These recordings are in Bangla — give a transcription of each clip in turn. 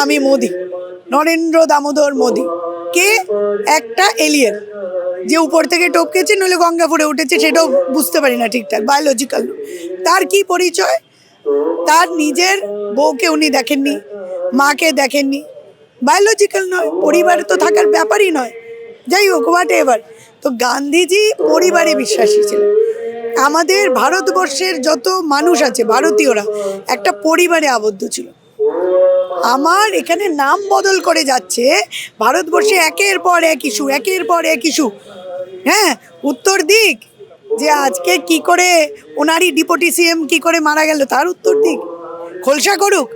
আমি মোদি, নরেন্দ্র দামোদর মোদি কে একটা এলিয়েন যে উপর থেকে টপকেছে নইলে গঙ্গা ফুড়ে উঠেছে সেটাও বুঝতে পারি না ঠিকঠাক, বায়োলজিক্যাল। তার কি পরিচয়? তার নিজের বউকে উনি দেখেননি, মাকে দেখেননি, বায়োলজিক্যাল নয়, পরিবারে তো থাকার ব্যাপারই নয়। যাই হোক, হোয়াট এভার। তো গান্ধীজি পরিবারে বিশ্বাসী ছিলেন। আমাদের ভারতবর্ষের যত মানুষ আছে ভারতীয়রা একটা পরিবারে আবদ্ধ ছিল। আমার এখানে নাম বদল করে যাচ্ছে, ভারতবর্ষে একের পর এক ইস্যু, একের পর এক ইস্যু। হ্যাঁ, উত্তর দিক যে আজকে কি করে ওনারই ডিপুটি সিএম কি করে মারা গেল তার উত্তর দিক, খোলসা করুক,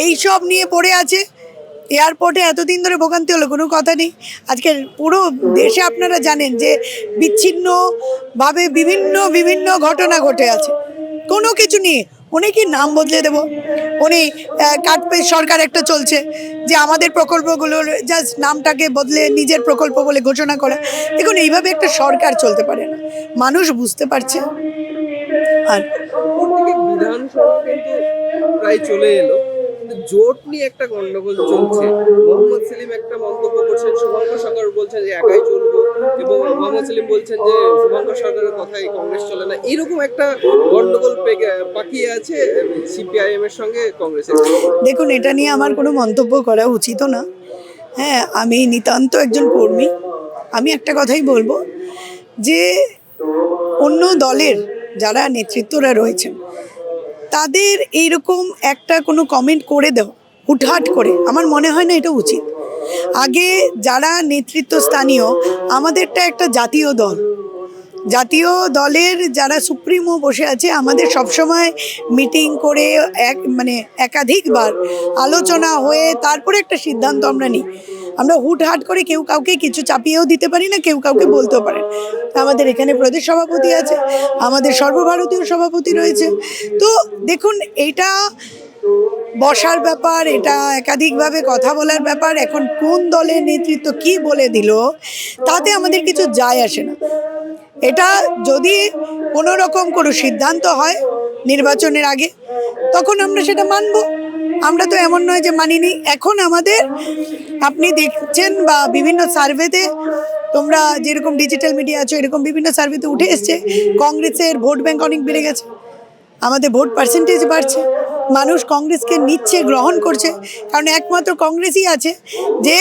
এই সব নিয়ে পড়ে আছে। এয়ারপোর্টে এতদিন ধরে ভোগান্তি হলো, কোনো কথা নেই। আজকে পুরো দেশে আপনারা জানেন যে বিচ্ছিন্নভাবে বিভিন্ন বিভিন্ন ঘটনা ঘটে আছে, কোনো কিছু নিয়ে উনি কি নাম বদলে দেব? উনি কাটপেজ সরকার একটা চলছে যে আমাদের প্রকল্পগুলোর জাস্ট নামটাকে বদলে নিজের প্রকল্প বলে ঘোষণা করা। দেখুন, এইভাবে একটা সরকার চলতে পারে না, মানুষ বুঝতে পারছে। আর বিধানসভা কিন্তু প্রায় চলে এলো, জোট নিয়ে একটা গন্ডগোল চলছে। মোহাম্মদ সেলিম একটা মন্তব্য করছেন, শুভঙ্কর সরকার বলছেন যে একাই চলবো, এবং মোহাম্মদ সেলিম বলছেন যে শুভঙ্কর সরকারের কথাই কংগ্রেস চলে না। এরকম একটা গন্ডগোল পাকিয়ে আছে সিপিআইএম এর সঙ্গে কংগ্রেসের। দেখুন, এটা নিয়ে আমার কোনো মন্তব্য করা উচিত না। হ্যাঁ, আমি নিতান্ত একজন কর্মী। আমি একটা কথাই বলবো যে অন্য দলের যারা নেতৃত্বরা রয়েছেন তাদের এইরকম একটা কোনো কমেন্ট করে দেওয়া হুটহাট করে আমার মনে হয় না এটা উচিত। আগে যারা নেতৃত্বস্থানীয়, আমাদেরটা একটা জাতীয় দল, জাতীয় দলের যারা সুপ্রিমো বসে আছে, আমাদের সবসময় মিটিং করে একাধিকবার আলোচনা হয়ে তারপরে একটা সিদ্ধান্ত আমরা নিই। আমরা হুটহাট করে কেউ কাউকে কিছু চাপিয়েও দিতে পারি না, কেউ কাউকে বলতেও পারে। আমাদের এখানে প্রদেশ সভাপতি আছে, আমাদের সর্বভারতীয় সভাপতি রয়েছে। তো দেখুন, এটা বসার ব্যাপার, এটা একাধিকভাবে কথা বলার ব্যাপার। এখন কোন দলের নেতৃত্ব কি বলে দিল তাতে আমাদের কিছু যায় আসে না। এটা যদি কোনো রকম কোনো সিদ্ধান্ত হয় নির্বাচনের আগে, তখন আমরা সেটা মানব। আমরা তো এমন নয় যে মানিনি। এখন আমাদের, আপনি দেখছেন বা বিভিন্ন সার্ভেতে, তোমরা যেরকম ডিজিটাল মিডিয়া আছো এরকম বিভিন্ন সার্ভেতে উঠে এসছে কংগ্রেসের ভোট ব্যাংক অনেক বেড়ে গেছে, আমাদের ভোট পার্সেন্টেজ বাড়ছে, মানুষ কংগ্রেসকে নিচ্ছে, গ্রহণ করছে। কারণ একমাত্র কংগ্রেসই আছে যে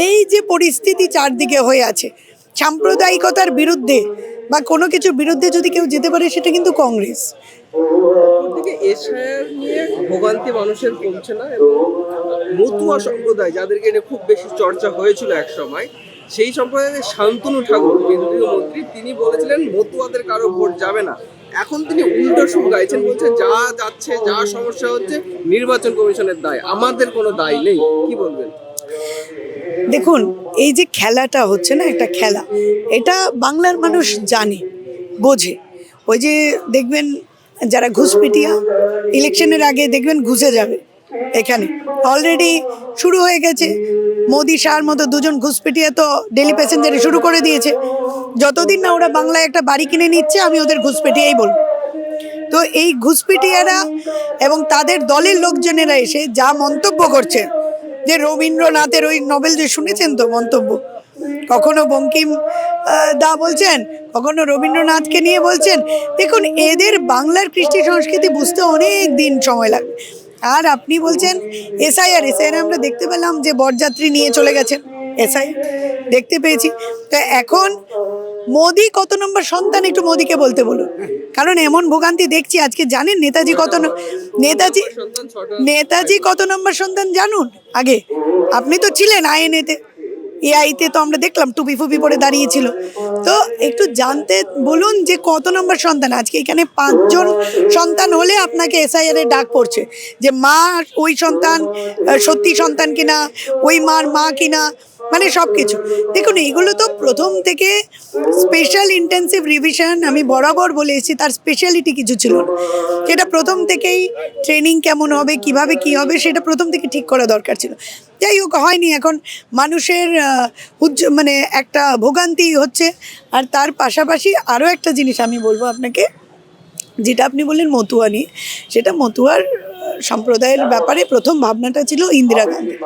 এই যে পরিস্থিতি চারদিকে হয়ে আছে, সাম্প্রদায়িকতার বিরুদ্ধে বা কোনো কিছুর বিরুদ্ধে যদি কেউ যেতে পারে সেটা কিন্তু কংগ্রেস। এশিয়ার নিয়ে ভোগান্তি মানুষের কমছে না, এবং মতুয়া সম্প্রদায় যাদেরকে নিয়ে খুব বেশি চর্চা হয়েছিল এক সময়, সেই সম্প্রদায়ের শান্তনু ঠাকুর কেন্দ্রীয় মন্ত্রী, তিনি বলেছিলেন মতুয়াদের কারো ভোট যাবে না। এখন তিনি উল্টো সুর গাইছেন, বলছে যা যাচ্ছে, যা সমস্যা হচ্ছে নির্বাচন কমিশনের দায়, আমাদের কোনো দায় নেই। কি বলবেন? দেখুন, এই যে খেলাটা হচ্ছে না, একটা খেলা, এটা বাংলার মানুষ জানে, বোঝে। ওই যে দেখবেন যারা ঘুষপিটিয়া, ইলেকশনের আগে দেখবেন ঘুষে যাবে, এখানে অলরেডি শুরু হয়ে গেছে। মোদি শাহর মতো দুজন ঘুষপিটিয়া তো ডেলি প্যাসেঞ্জারে শুরু করে দিয়েছে। যতদিন না ওরা বাংলায় একটা বাড়ি কিনে নিচ্ছে আমি ওদের ঘুষপিটিয়াই বলবো। তো এই ঘুষপিটিয়ারা এবং তাদের দলের লোকজনেরা এসে যা মন্তব্য করছে, যে রবীন্দ্রনাথের ওই নোবেল যে শুনেছেন তো মন্তব্য, কখনো বঙ্কিম দা বলছেন, কখনো রবীন্দ্রনাথকে নিয়ে বলছেন। দেখুন, এদের বাংলার কৃষ্টি সংস্কৃতি বুঝতে অনেক দিন সময় লাগবে। আর আপনি বলছেন এসআইআর, আমরা দেখতে পেলাম যে বরযাত্রী নিয়ে চলে গেছেন, এসআই দেখতে পেয়েছি। তো এখন মোদি কত নম্বর সন্তান একটু মোদিকে বলতে বলুন, কারণ এমন ভোগান্তি দেখছি আজকে। জানেন নেতাজি কত নম্বর সন্তান জানুন আগে? আপনি তো ছিলেন আইএনএতে, এআইতে তো আমরা দেখলাম টুপি ফুপি পরে দাঁড়িয়েছিল। তো একটু জানতে বলুন যে কত নম্বর সন্তান। আজকে এখানে 5 জন সন্তান হলে আপনাকে এসআইআর ডাক পড়ছে যে মা ওই সন্তান সত্যি সন্তান কিনা, ওই মার মা কিনা, মানে সব কিছু। দেখুন, এগুলো তো প্রথম থেকে স্পেশাল ইন্টেন্সিভ রিভিশন, আমি বরাবর বলে এসেছি, তার স্পেশালিটি কিছু ছিল না। সেটা প্রথম থেকেই ট্রেনিং কেমন হবে, কিভাবে কি হবে, সেটা প্রথম থেকে ঠিক করা দরকার ছিল। যাই হোক, হয়নি। এখন মানুষের একটা ভোগান্তি হচ্ছে। আর তার পাশাপাশি আরও একটা জিনিস আমি বলবো আপনাকে, যেটা আপনি বললেন মতুয়া নিয়ে, সেটা মতুয়ার সম্প্রদায়ের ব্যাপারে প্রথম ভাবনাটা ছিল ইন্দিরা গান্ধী।